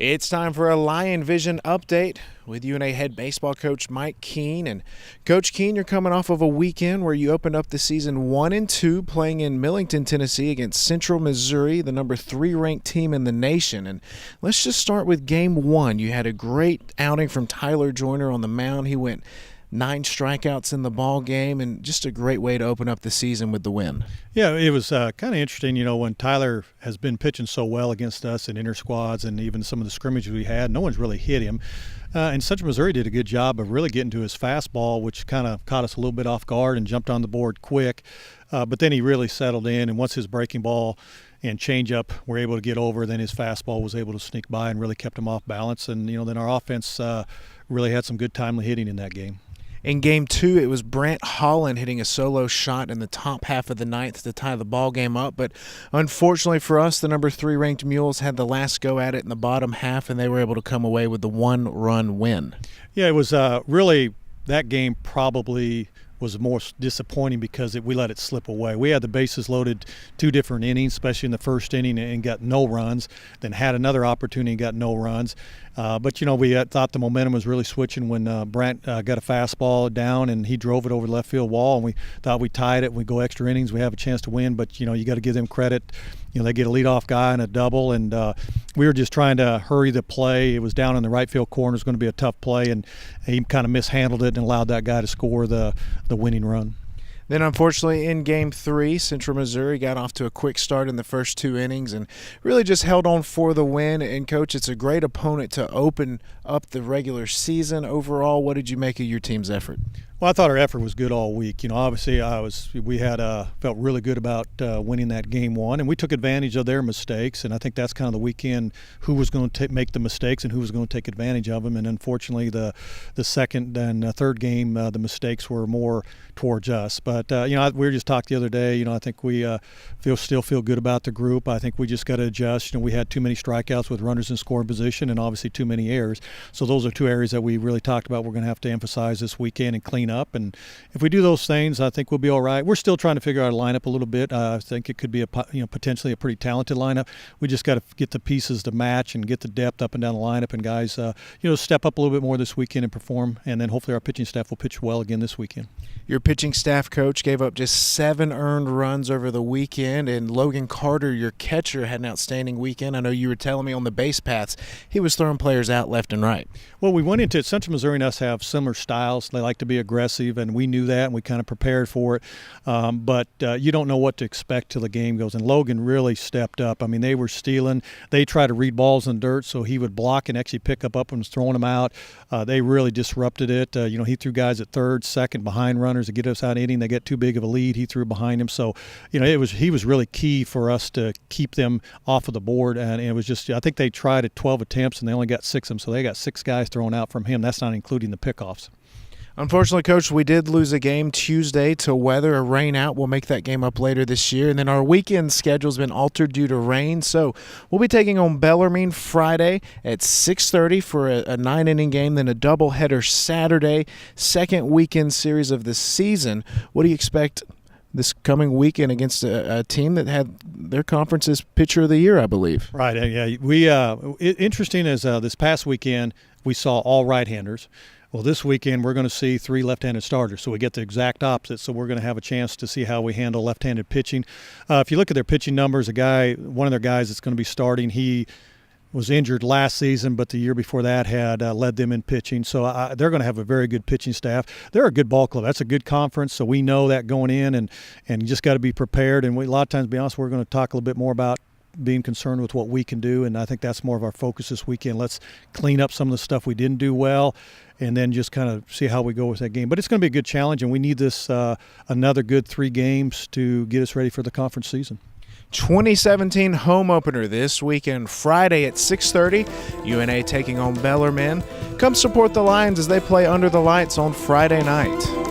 It's time for a Lion Vision update with UNA head baseball coach Mike Keene. And Coach Keene, you're coming off of a weekend where you opened up the season 1-2 playing in Millington, Tennessee against Central Missouri, the number 3 ranked team in the nation. And let's just start with game 1. You had a great outing from Tyler Joyner on the mound. He went 9 strikeouts in the ball game, and just a great way to open up the season with the win. Yeah, it was kind of interesting, when Tyler has been pitching so well against us in inter squads and even some of the scrimmages we had, no one's really hit him. And Central Missouri did a good job of really getting to his fastball, which kind of caught us a little bit off guard and jumped on the board quick. But then he really settled in, and once his breaking ball and changeup were able to get over, then his fastball was able to sneak by and really kept him off balance. And, then our offense really had some good timely hitting in that game. In game 2, it was Brant Holland hitting a solo shot in the top half of the ninth to tie the ball game up. But unfortunately for us, the number 3 ranked Mules had the last go at it in the bottom half, and they were able to come away with the 1-run win. Yeah, it was really that game probably was more disappointing because we let it slip away. We had the bases loaded 2 different innings, especially in the first inning, and got no runs, then had another opportunity and got no runs. But, we thought the momentum was really switching when Brant got a fastball down and he drove it over the left field wall, and we thought we tied it. We go extra innings, we have a chance to win, but, you got to give them credit. They get a leadoff guy and a double, and we were just trying to hurry the play. It was down in the right field corner. It was going to be a tough play, and he kind of mishandled it and allowed that guy to score the winning run. Then, unfortunately, in Game 3, Central Missouri got off to a quick start in the first 2 innings and really just held on for the win. And, Coach, it's a great opponent to open up the regular season. Overall, what did you make of your team's effort? Well, I thought our effort was good all week. Obviously, we had felt really good about winning that game 1, and we took advantage of their mistakes. And I think that's kind of the weekend: who was going to make the mistakes and who was going to take advantage of them. And unfortunately, the second and third game, the mistakes were more towards us. But we were just talked the other day. I think we still feel good about the group. I think we just got to adjust. We had too many strikeouts with runners in scoring position, and obviously too many errors. So those are 2 areas that we really talked about. We're going to have to emphasize this weekend and clean up, and if we do those things, I think we'll be all right. We're still trying to figure out a lineup a little bit. I think it could be potentially a pretty talented lineup. We just got to get the pieces to match and get the depth up and down the lineup, and guys step up a little bit more this weekend and perform, and then hopefully our pitching staff will pitch well again this weekend. Your pitching staff, Coach, gave up just 7 earned runs over the weekend, and Logan Carter, your catcher, had an outstanding weekend. I know you were telling me on the base paths he was throwing players out left and right. Well, we went into it. Central Missouri and us have similar styles. They like to be aggressive, and we knew that, and we kind of prepared for it. But you don't know what to expect till the game goes, and Logan really stepped up. I mean, they were stealing. They tried to read balls in dirt, so he would block and actually pick up and was throwing them out. They really disrupted it. He threw guys at third, second, behind runners to get us out inning. They get too big of a lead. He threw behind him. So, he was really key for us to keep them off of the board. And it was just, I think they tried at 12 attempts and they only got 6 of them. So they got 6 guys thrown out from him. That's not including the pickoffs. Unfortunately, Coach, we did lose a game Tuesday to weather. A rain out. We'll make that game up later this year. And then our weekend schedule's been altered due to rain. So we'll be taking on Bellarmine Friday at 6:30 for a 9-inning game, then a doubleheader Saturday, second weekend series of the season. What do you expect this coming weekend against a team that had their conference's pitcher of the year, I believe? Right. Yeah. We interesting as this past weekend we saw all right-handers. Well, this weekend we're going to see 3 left-handed starters, so we get the exact opposite. So we're going to have a chance to see how we handle left-handed pitching. If you look at their pitching numbers, one of their guys that's going to be starting, he was injured last season, but the year before that had led them in pitching. So they're going to have a very good pitching staff. They're a good ball club. That's a good conference, so we know that going in, and you just got to be prepared. And a lot of times, to be honest, we're going to talk a little bit more about being concerned with what we can do, and I think that's more of our focus this weekend. Let's clean up some of the stuff we didn't do well, and then just kind of see how we go with that game. But it's going to be a good challenge, and we need this another good 3 games to get us ready for the conference season. 2017 home opener this weekend, Friday at 6:30. UNA taking on Bellarmine. Come support the Lions as they play under the lights on Friday night.